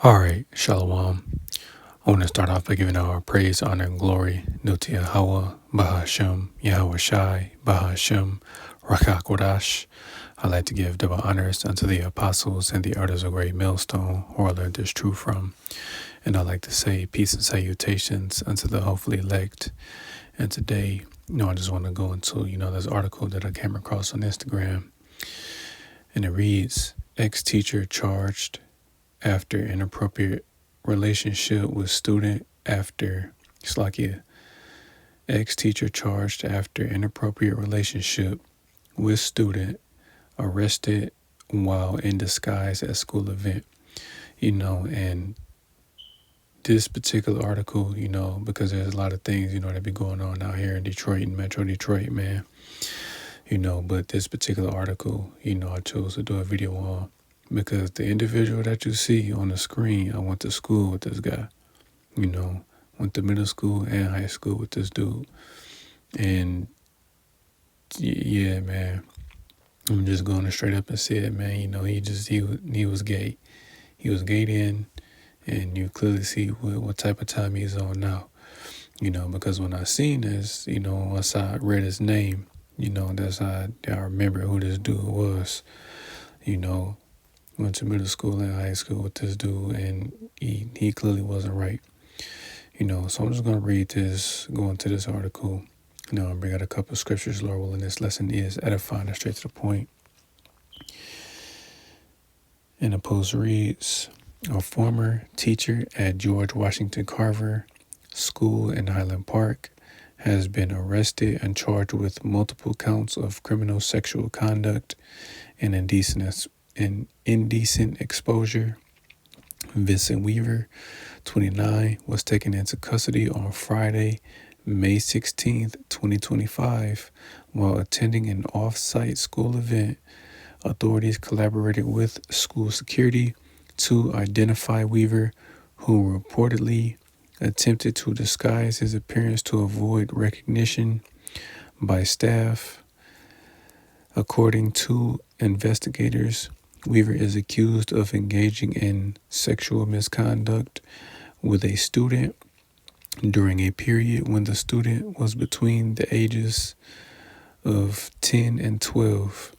All right, Shalom. I want to start off by giving our praise, honor, and glory due to Yahweh, Bahashem, Yahweh Shai, Bahashem, Rakakwadash. I'd like to give double honors unto the apostles and the elders of Great Millstone, who I learned this truth from. And I'd like to say peace and salutations unto the hopefully elect. And today, I just want to go into, this article that I came across on Instagram. And it reads, ex-teacher charged after inappropriate relationship with student after Slakia. Ex-teacher charged after inappropriate relationship with student arrested while in disguise at school event. And this particular article, because there's a lot of things, that be going on out here in Detroit and Metro Detroit, man. But this particular article, I chose to do a video on because the individual that you see on the screen, I went to school with this guy, went to middle school and high school with this dude. And yeah, man, I'm just going to straight up and say it, man. He was gay. He was gay then, and you clearly see what type of time he's on now. Because when I seen this, once I read his name, that's how I remember who this dude was. Went to middle school and high school with this dude, and he clearly wasn't right. So I'm just going to read this, go into this article, and bring out a couple of scriptures, Lord willing. This lesson is edifying and straight to the point. And the post reads, a former teacher at George Washington Carver School in Highland Park has been arrested and charged with multiple counts of criminal sexual conduct and indecent exposure. Vincent Weaver, 29, was taken into custody on Friday, May 16th, 2025, while attending an off-site school event. Authorities collaborated with school security to identify Weaver, who reportedly attempted to disguise his appearance to avoid recognition by staff. According to investigators, Weaver is accused of engaging in sexual misconduct with a student during a period when the student was between the ages of 10 and 12.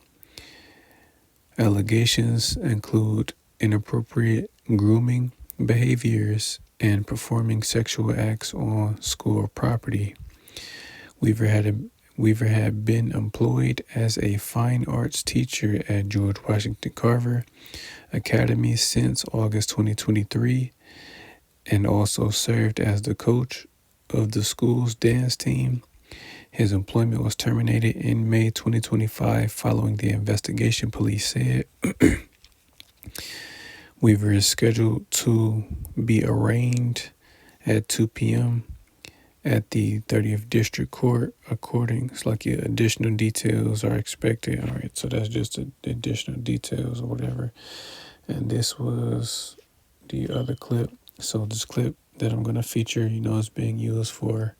Allegations include inappropriate grooming behaviors and performing sexual acts on school property. Weaver had been employed as a fine arts teacher at George Washington Carver Academy since August 2023 and also served as the coach of the school's dance team. His employment was terminated in May 2025 following the investigation, police said. Weaver is scheduled to be arraigned at 2 p.m. at the 30th District Court. Additional details are expected. All right, so that's just the additional details or whatever. And this was the other clip. So this clip that I'm going to feature, is being used for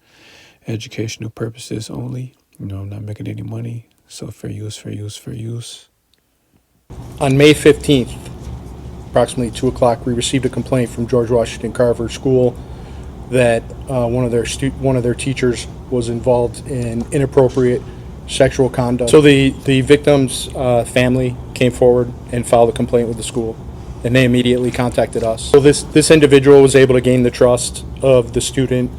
educational purposes only. I'm not making any money. So fair use, fair use, fair use. On May 15th, approximately 2 o'clock, we received a complaint from George Washington Carver School that one of their teachers was involved in inappropriate sexual conduct. So the victim's family came forward and filed a complaint with the school, and they immediately contacted us. So this individual was able to gain the trust of the student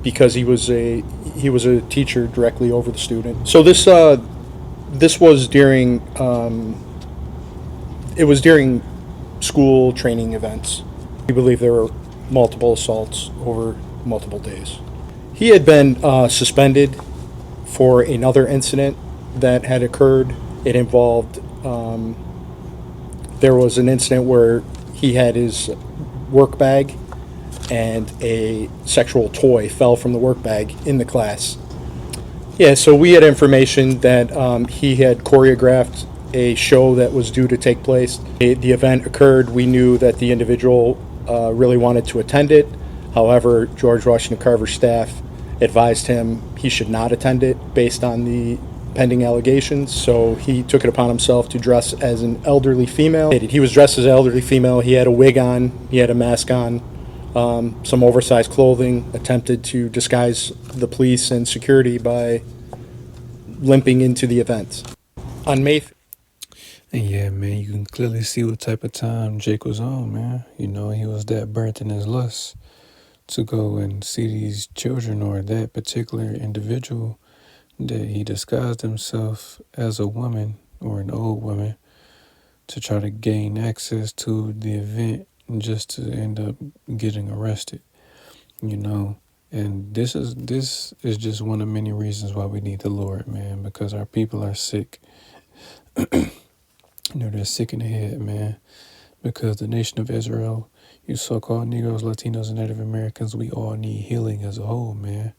because he was a teacher directly over the student. So this was during school training events. We believe there were multiple assaults over multiple days. He had been suspended for another incident that had occurred. It involved, there was an incident where he had his work bag and a sexual toy fell from the work bag in the class. Yeah, so we had information that he had choreographed a show that was due to take place. The event occurred. We knew that the individual really wanted to attend it. However, George Washington Carver staff advised him he should not attend it based on the pending allegations, so he took it upon himself to dress as an elderly female. He was dressed as an elderly female. He had a wig on, he had a mask on, some oversized clothing, attempted to disguise the police and security by limping into the event. On May And yeah, man, you can clearly see what type of time Jake was on, man. You know, he was that burnt in his lust to go and see these children or that particular individual, that he disguised himself as a woman or an old woman to try to gain access to the event just to end up getting arrested, you know. And this is just one of many reasons why we need the Lord, man, because our people are sick. You know, they're sick in the head, man, because the nation of Israel, you so-called Negroes, Latinos, and Native Americans, we all need healing as a whole, man.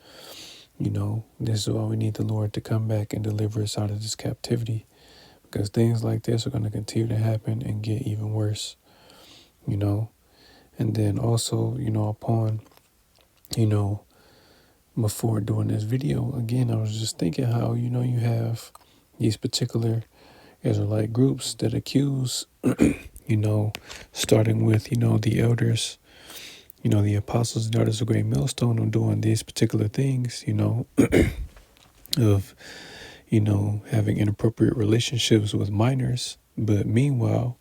You know, this is why we need the Lord to come back and deliver us out of this captivity, because things like this are going to continue to happen and get even worse, you know. And then also, you know, upon, you know, before doing this video, again, I was just thinking how, you know, you have these particular Israelite groups that accuse, you know, starting with, you know, the elders, you know, the apostles and elders of Great Millstone of doing these particular things, you know, of, you know, having inappropriate relationships with minors. But meanwhile,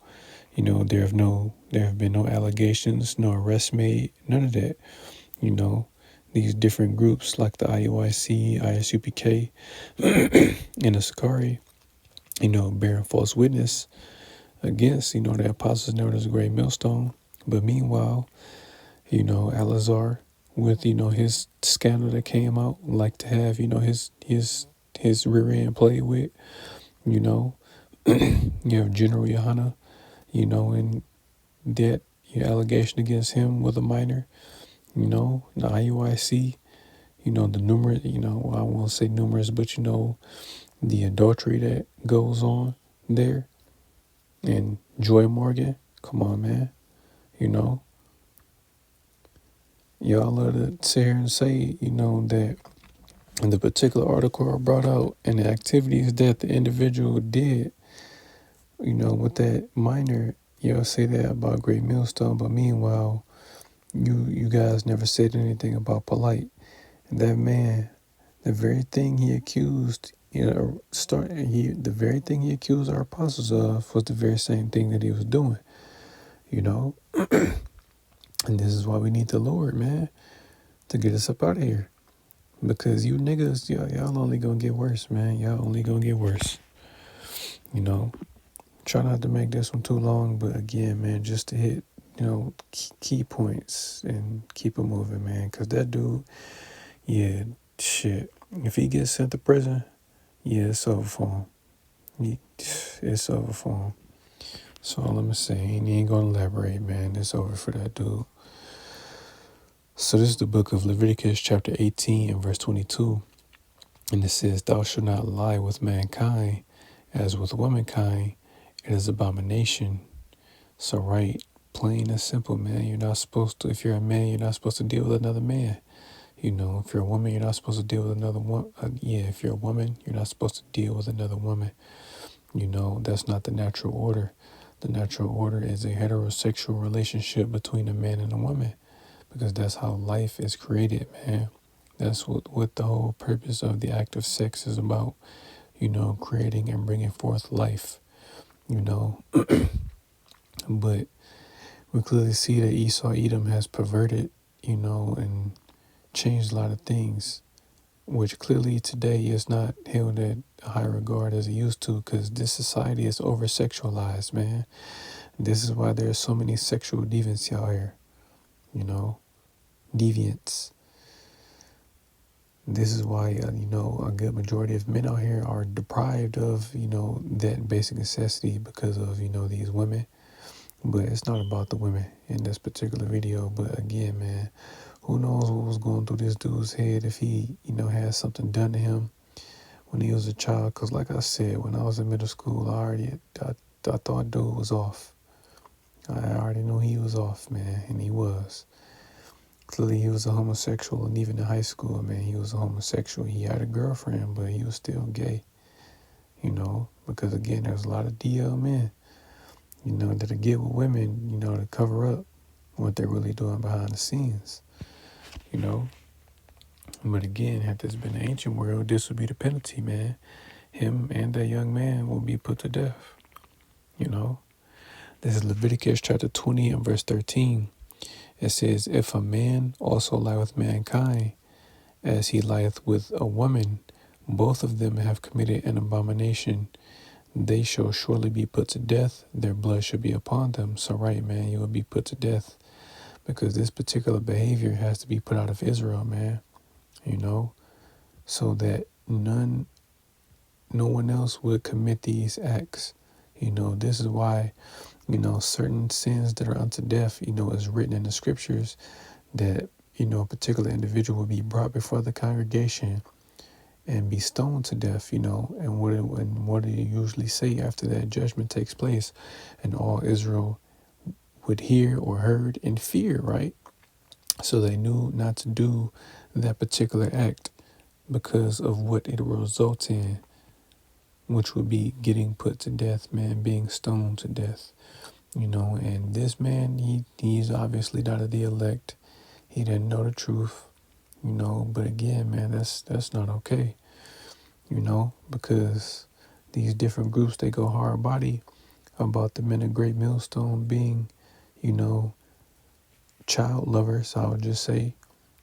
you know, there have been no allegations, no arrests made, none of that. You know, these different groups like the IUIC, ISUPK, and the Sakari, you know, bearing false witness against, you know, the apostles and elders of Great Millstone. But meanwhile, you know, Alazar, with, you know, his scandal that came out, like to have, you know, his rear end played with, you know. You have General Yohana, you know, and that, you know, allegation against him with a minor, you know, the IUIC, you know, the numerous, you know, well, I won't say numerous, but, you know, the adultery that goes on there. And Joy Morgan, come on, man, you know. Y'all love to sit here and say, you know, that in the particular article I brought out and the activities that the individual did, you know, with that minor, y'all say that about Great Millstone, but meanwhile, you guys never said anything about Polite. And that man, the very thing he accused, you know, the very thing he accused our apostles of was the very same thing that he was doing, you know. And this is why we need the Lord, man, to get us up out of here. Because you niggas, y'all only gonna get worse, man. Y'all only gonna get worse. You know, try not to make this one too long, but again, man, just to hit, you know, key points and keep it moving, man. Because that dude, yeah, shit. If he gets sent to prison, yeah, it's over for him. It's over for him. So all I'm gonna say, he ain't gonna elaborate, man. It's over for that dude. So this is the book of Leviticus chapter 18 and verse 22. And it says, thou shalt not lie with mankind as with womankind. It is abomination. So right, plain and simple, man. You're not supposed to, if you're a man, you're not supposed to deal with another man. You know, if you're a woman, you're not supposed to deal with another woman. If you're a woman, you're not supposed to deal with another woman. You know, that's not the natural order. The natural order is a heterosexual relationship between a man and a woman, because that's how life is created, man. That's what the whole purpose of the act of sex is about, you know, creating and bringing forth life, you know. But we clearly see that Esau Edom has perverted, you know, and changed a lot of things, which clearly today is not held at a high regard as it used to, because this society is over-sexualized, man. This is why there are so many sexual deviants out here, you know, deviants. This is why, you know, a good majority of men out here are deprived of, you know, that basic necessity because of, you know, these women. But it's not about the women in this particular video. But again, man, who knows what was going through this dude's head if he, you know, had something done to him when he was a child. Because like I said, when I was in middle school, I thought dude was off. I already knew he was off, man, and he was. Clearly, he was a homosexual, and even in high school, man, he was a homosexual. He had a girlfriend, but he was still gay. because again, there's a lot of DL men, that'll get with women, to cover up what they're really doing behind the scenes, you know. But again, had this been the ancient world, this would be the penalty, man. Him and that young man will be put to death, you know. This is Leviticus chapter 20 and verse 13. It says, if a man also lie with mankind, as he lieth with a woman, both of them have committed an abomination. They shall surely be put to death. Their blood shall be upon them. So right, man, you will be put to death because this particular behavior has to be put out of Israel, man, so that no one else would commit these acts. This is why, certain sins that are unto death, is written in the scriptures that, a particular individual will be brought before the congregation and be stoned to death, and what do you usually say after that judgment takes place? And all Israel would hear or heard in fear, right? So they knew not to do that particular act because of what it will result in, which would be getting put to death, man, being stoned to death, and this man, he's obviously not of the elect. He didn't know the truth, but again, man, that's not okay, because these different groups, they go hard body about the men of Great Millstone being, child lovers, I would just say,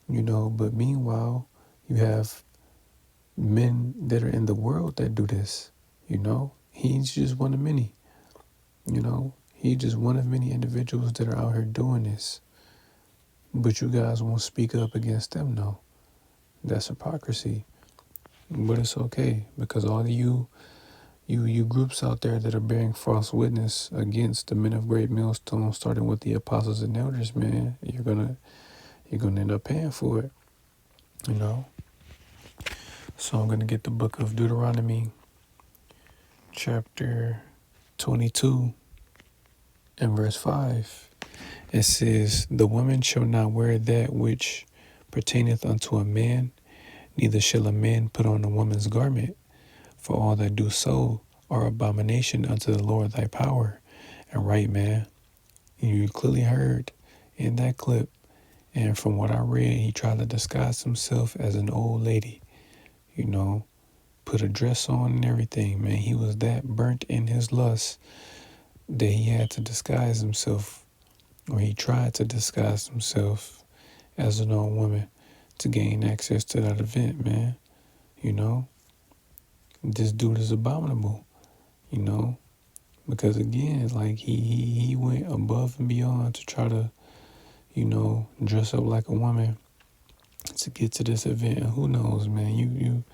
but meanwhile, you have men that are in the world that do this, he's just one of many, he's just one of many individuals that are out here doing this, but you guys won't speak up against them, no. That's hypocrisy, but it's okay, because all of you groups out there that are bearing false witness against the men of Great Millstone, starting with the apostles and elders, man, you're gonna end up paying for it, So I'm gonna get the book of Deuteronomy, chapter 22, and verse 5. It says, the woman shall not wear that which pertaineth unto a man, neither shall a man put on a woman's garment. For all that do so are abomination unto the Lord thy power. And right, man, you clearly heard in that clip, and from what I read, he tried to disguise himself as an old lady, put a dress on and everything, man. He was that burnt in his lust that he had to disguise himself, or he tried to disguise himself as an old woman to gain access to that event, man. This dude is abominable, because again, like he went above and beyond to try to, dress up like a woman to get to this event. And who knows, man,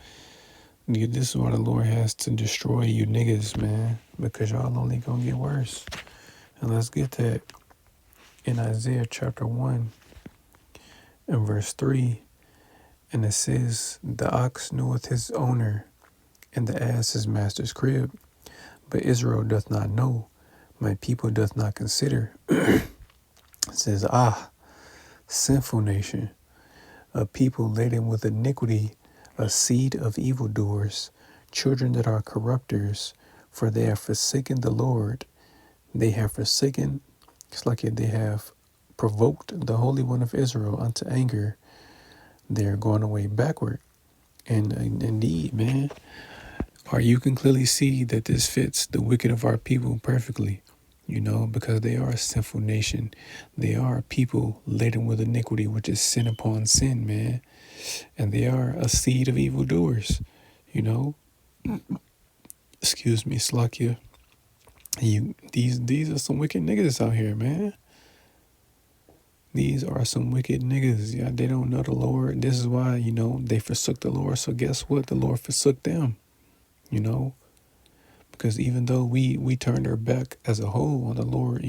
this is why the Lord has to destroy you niggas, man, because y'all only gonna get worse. And let's get that in Isaiah chapter 1 and verse 3. And it says, the ox knoweth his owner, and the ass his master's crib. But Israel doth not know, my people doth not consider. It says, sinful nation, a people laden with iniquity, a seed of evildoers, children that are corrupters, for they have forsaken the Lord. They have forsaken, it's like they have provoked the Holy One of Israel unto anger. They are going away backward. And indeed, man, you can clearly see that this fits the wicked of our people perfectly, because they are a sinful nation. They are a people laden with iniquity, which is sin upon sin, man. And they are a seed of evildoers, Excuse me, Slakia. These are some wicked niggas out here, man. These are some wicked niggas. Yeah, they don't know the Lord. This is why, they forsook the Lord. So guess what? The Lord forsook them, because even though we turned our back as a whole on the Lord,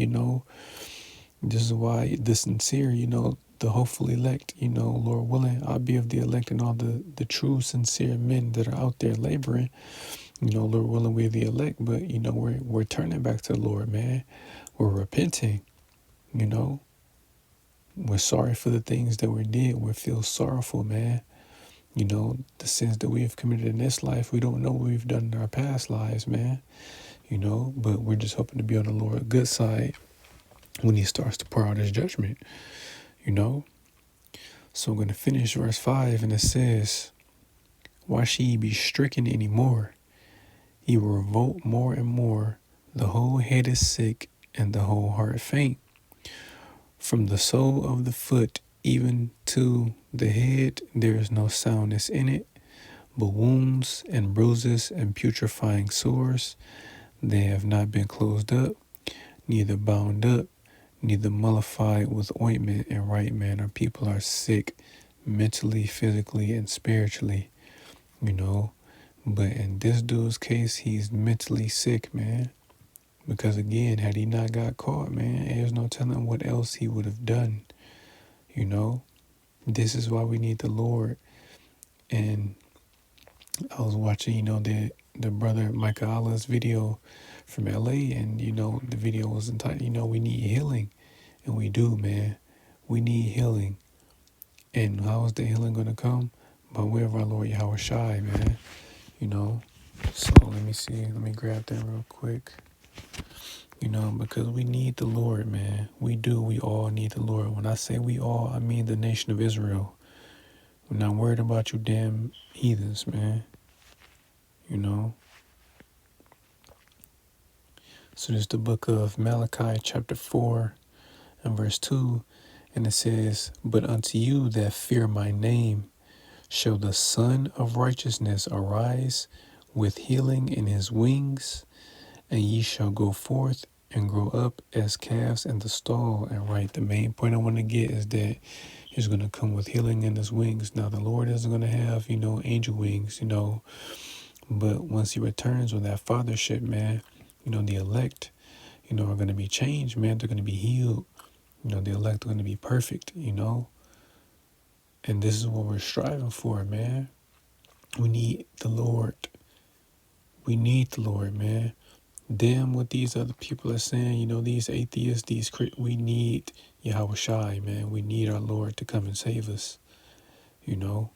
this is why the sincere, the hopeful elect, Lord willing, I'll be of the elect and all the true sincere men that are out there laboring, Lord willing, we're the elect, but, we're turning back to the Lord, man. We're repenting, We're sorry for the things that we did. We feel sorrowful, man. You know, the sins that we have committed in this life, we don't know what we've done in our past lives, man. You know, but we're just hoping to be on the Lord's good side when he starts to pour out his judgment, you know. So I'm going to finish verse 5, and it says, why should ye be stricken any more? Ye will revolt more and more. The whole head is sick, and the whole heart faint. From the sole of the foot even to the head, there is no soundness in it, but wounds and bruises and putrefying sores. They have not been closed up, neither bound up, neither mollified with ointment in right manner. People are sick mentally, physically, and spiritually, you know. But in this dude's case, he's mentally sick, man. Because again, had he not got caught, man, there's no telling what else he would have done, you know. This is why we need the Lord. And I was watching, you know, the brother Micah Allah's video from LA, and you know, the video was entitled, you know, we need healing. And we do, man. We need healing. And how is the healing gonna come? By way of our Lord Yahweh Shai, man. You know. So let me see. Let me grab that real quick. You know, because we need the Lord, man. We do. We all need the Lord. When I say we all, I mean the nation of Israel. We're not worried about you damn heathens, man. You know. So this is the book of Malachi, chapter 4, and verse 2. And it says, but unto you that fear my name shall the Son of Righteousness arise with healing in his wings, and ye shall go forth and grow up as calves in the stall. And right, the main point I want to get is that he's going to come with healing in his wings. Now, the Lord isn't going to have, you know, angel wings, you know, but once he returns with that fathership, man, you know, the elect, you know, are going to be changed, man. They're going to be healed. You know, the elect are going to be perfect, you know. And this is what we're striving for, man. We need the Lord. We need the Lord, man. Damn what these other people are saying, you know, these atheists, we need Yahweh Shai, man. We need our Lord to come and save us, you know.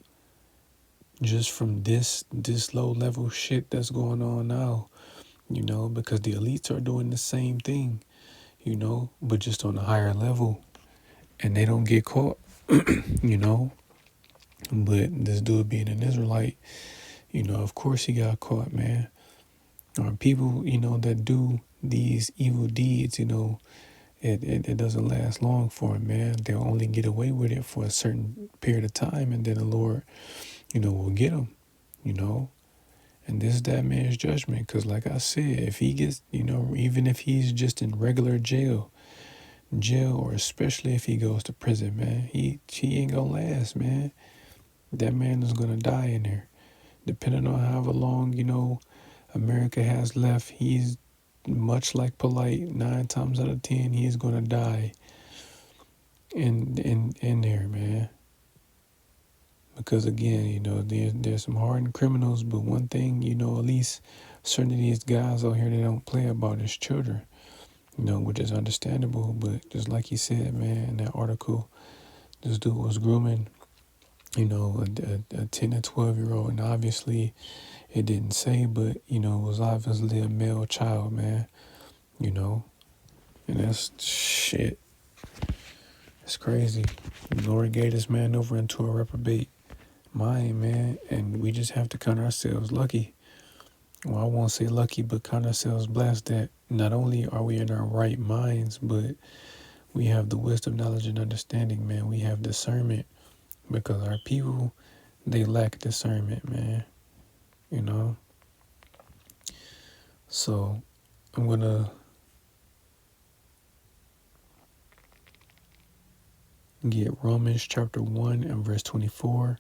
Just from this low level shit that's going on now, you know, because the elites are doing the same thing, you know, but just on a higher level, and they don't get caught, you know. But this dude being an Israelite, you know, of course he got caught, man. Or people, you know, that do these evil deeds, you know, it doesn't last long for them, man. They'll only get away with it for a certain period of time, and then the Lord, you know, will get them, you know. And this is that man's judgment, because like I said, if he gets, you know, even if he's just in regular jail, or especially if he goes to prison, man, he ain't gonna last, man. That man is gonna die in there. Depending on however long, you know, America has left, he's much like Polite, 9 times out of 10, he's gonna die in there, man. Because again, you know, there's some hardened criminals, but one thing, you know, at least certain of these guys out here, they don't play about his children, you know, which is understandable. But just like he said, man, in that article, this dude was grooming, you know, a 10 and 12-year-old, and obviously it didn't say, but, you know, it was obviously a male child, man, you know, and that's shit. It's crazy. The Lord gave this man over into a reprobate mind, man, and we just have to count ourselves lucky. Well, I won't say lucky, but count ourselves blessed that not only are we in our right minds, but we have the wisdom, knowledge, and understanding, man. We have discernment, because our people, they lack discernment, man, you know. So I'm going to get Romans chapter 1 and verse 24.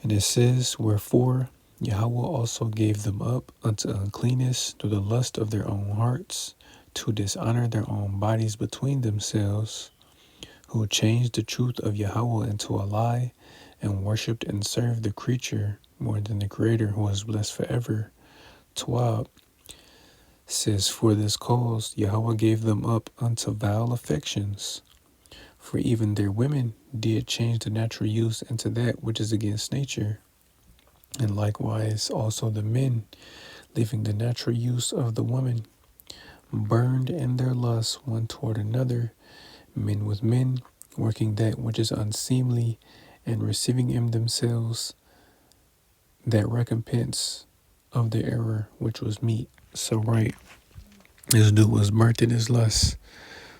And it says, wherefore Yahweh also gave them up unto uncleanness through the lust of their own hearts, to dishonor their own bodies between themselves, who changed the truth of Yahweh into a lie, and worshipped and served the creature more than the Creator, who is blessed forever. 12 says, for this cause Yahweh gave them up unto vile affections, for even their women did change the natural use into that which is against nature. And likewise, also the men, leaving the natural use of the woman, burned in their lusts one toward another, men with men, working that which is unseemly, and receiving in themselves that recompense of the error which was meet. So right, this dude was burnt in his lust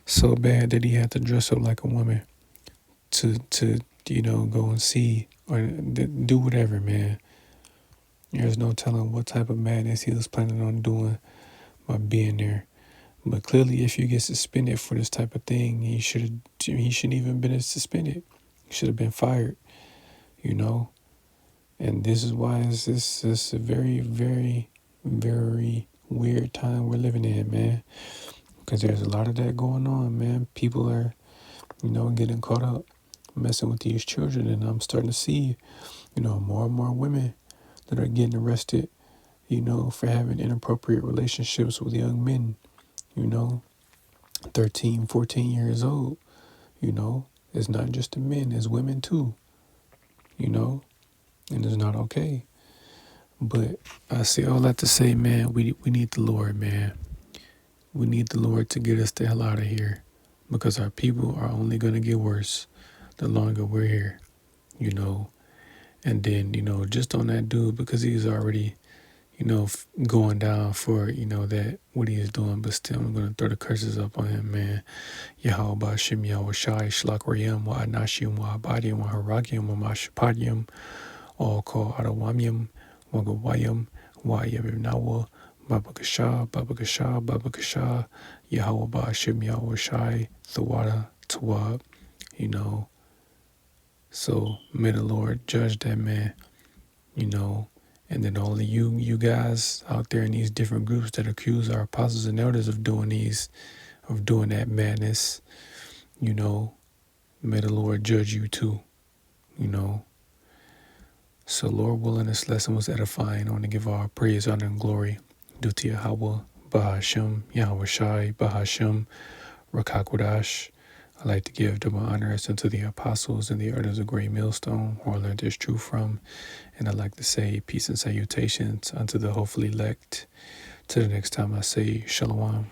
so bad that he had to dress up like a woman to go and see or do whatever, man. There's no telling what type of madness he was planning on doing by being there. But clearly, if you get suspended for this type of thing, he shouldn't even been suspended. He should have been fired, you know. And this is why it's a very, very, very weird time we're living in, man. Because there's a lot of that going on, man. People are, getting caught up messing with these children. And I'm starting to see, more and more women that are getting arrested, for having inappropriate relationships with young men, 13, 14 years old, It's not just the men, it's women too, and it's not okay. But I say all that to say, man, we need the Lord, man. We need the Lord to get us the hell out of here because our people are only going to get worse the longer we're here, And then, just on that dude, because he's already, going down for, that what he is doing, but still I'm going to throw the curses up on him, man. Yahweh Bashim Yahweh Shai Shlakoriyam Wa Anashim Wa Abadium Wa Harakim Wa Mashapadium all call Adawamium Wagawayam Wa Yabinawa Baba Kasha, Yahweh Bashim Yahweh Shai Thawada Tawab, So may the Lord judge that man, and then all of you guys out there in these different groups that accuse our apostles and elders of doing that madness, may the Lord judge you too, So Lord willing, this lesson was edifying. I want to give all praise, honor, and glory due to Yahweh, Bahashem, Yahweh Shai, Bahashem, Rakakwadash. I like to give double honors unto the apostles and the elders of Great Millstone, who I learned this truth from. And I'd like to say peace and salutations unto the hopefully elect. Till the next time I say Shalom.